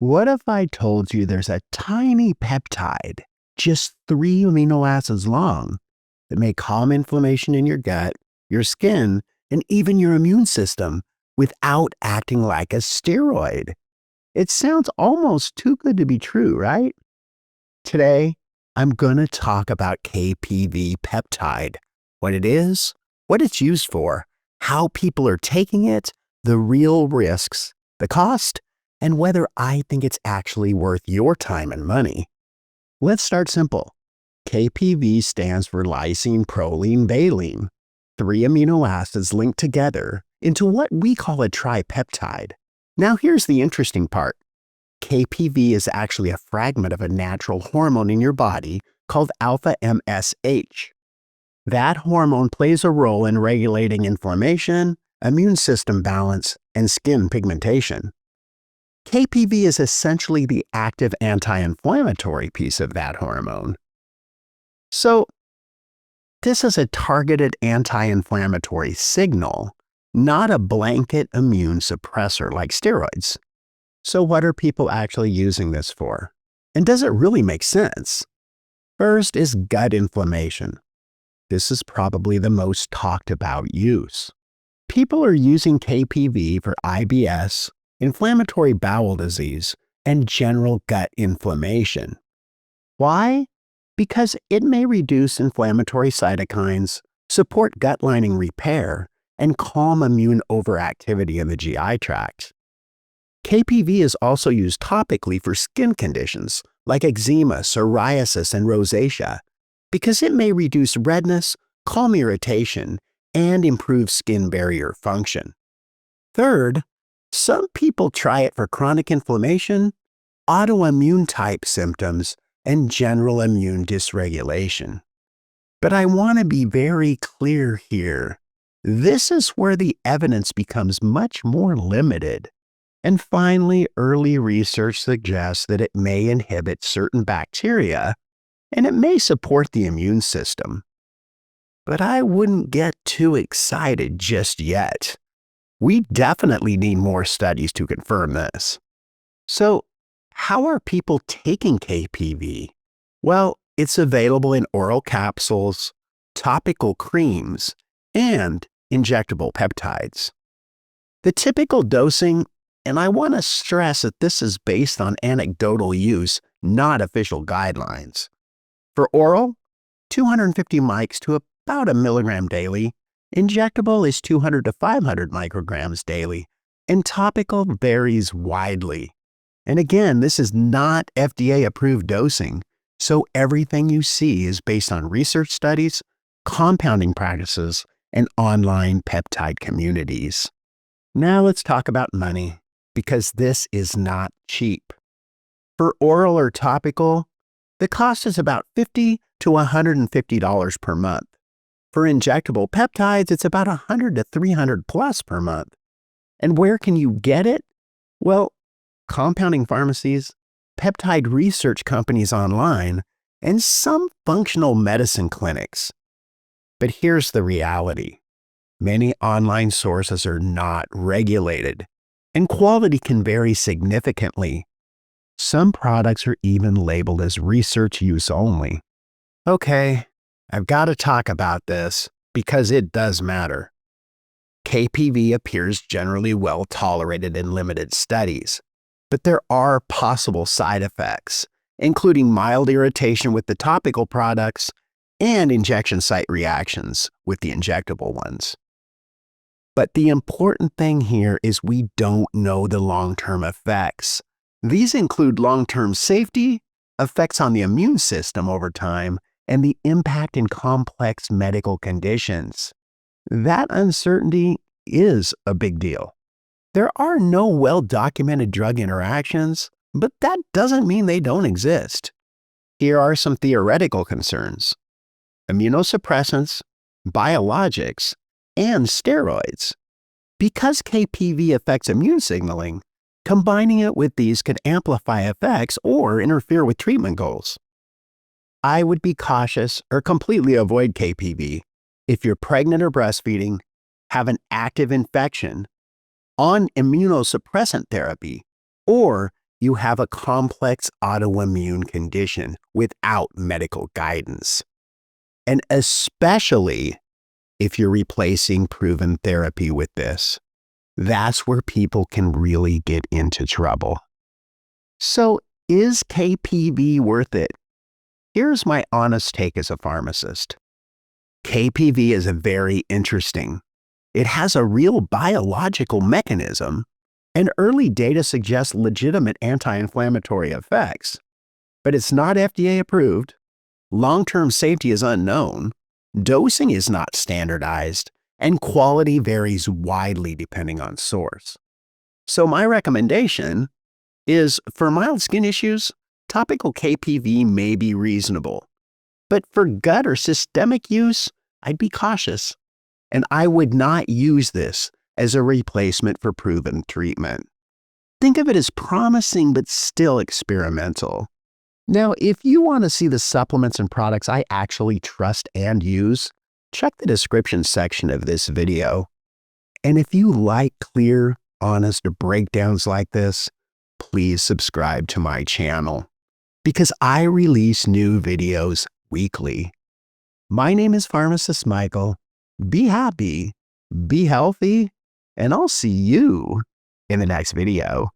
What if I told you there's a tiny peptide, just 3 amino acids long, that may calm inflammation in your gut, your skin, and even your immune system without acting like a steroid? It sounds almost too good to be true, right? Today, I'm going to talk about KPV Peptide, what it is, what it's used for, how people are taking it, the real risks, the cost, and whether I think it's actually worth your time and money. Let's start simple. KPV stands for Lysine-Proline-Valine, 3 amino acids linked together into what we call a tripeptide. Now here's the interesting part. KPV is actually a fragment of a natural hormone in your body called alpha-MSH. That hormone plays a role in regulating inflammation, immune system balance, and skin pigmentation. KPV is essentially the active anti-inflammatory piece of that hormone. So, this is a targeted anti-inflammatory signal, not a blanket immune suppressor like steroids. So what are people actually using this for? And does it really make sense? First is gut inflammation. This is probably the most talked about use. People are using KPV for IBS, inflammatory bowel disease, and general gut inflammation. Why? Because it may reduce inflammatory cytokines, support gut lining repair, and calm immune overactivity in the GI tract. KPV is also used topically for skin conditions like eczema, psoriasis, and rosacea because it may reduce redness, calm irritation, and improve skin barrier function. Third, some people try it for chronic inflammation, autoimmune-type symptoms, and general immune dysregulation. But I want to be very clear here. This is where the evidence becomes much more limited. And finally, early research suggests that it may inhibit certain bacteria, and it may support the immune system. But I wouldn't get too excited just yet. We definitely need more studies to confirm this. So, how are people taking KPV? Well, it's available in oral capsules, topical creams, and injectable peptides. The typical dosing, and I want to stress that this is based on anecdotal use, not official guidelines. For oral, 250 mics to about 1 milligram daily. Injectable is 200 to 500 micrograms daily, and topical varies widely. And again, this is not FDA-approved dosing, so everything you see is based on research studies, compounding practices, and online peptide communities. Now let's talk about money, because this is not cheap. For oral or topical, the cost is about $50 to $150 per month. For injectable peptides, it's about $100 to $300 plus per month. And where can you get it? Well, compounding pharmacies, peptide research companies online, and some functional medicine clinics. But here's the reality. Many online sources are not regulated, and quality can vary significantly. Some products are even labeled as research use only. Okay, I've got to talk about this because it does matter. KPV appears generally well tolerated in limited studies, but there are possible side effects, including mild irritation with the topical products and injection site reactions with the injectable ones. But the important thing here is we don't know the long-term effects. These include long-term safety, effects on the immune system over time, and the impact in complex medical conditions. That uncertainty is a big deal. There are no well-documented drug interactions, but that doesn't mean they don't exist. Here are some theoretical concerns. Immunosuppressants, biologics, and steroids. Because KPV affects immune signaling, combining it with these could amplify effects or interfere with treatment goals. I would be cautious or completely avoid KPV if you're pregnant or breastfeeding, have an active infection, on immunosuppressant therapy, or you have a complex autoimmune condition without medical guidance. And especially if you're replacing proven therapy with this, that's where people can really get into trouble. So, is KPV worth it? Here's my honest take as a pharmacist. KPV is very interesting. It has a real biological mechanism, and early data suggests legitimate anti-inflammatory effects. But it's not FDA approved, long-term safety is unknown, dosing is not standardized, and quality varies widely depending on source. So my recommendation is, for mild skin issues, topical KPV may be reasonable. But for gut or systemic use, I'd be cautious. And I would not use this as a replacement for proven treatment. Think of it as promising but still experimental. Now, if you want to see the supplements and products I actually trust and use, check the description section of this video. And if you like clear, honest breakdowns like this, please subscribe to my channel, because I release new videos weekly. My name is Pharmacist Michael. Be happy, be healthy, and I'll see you in the next video.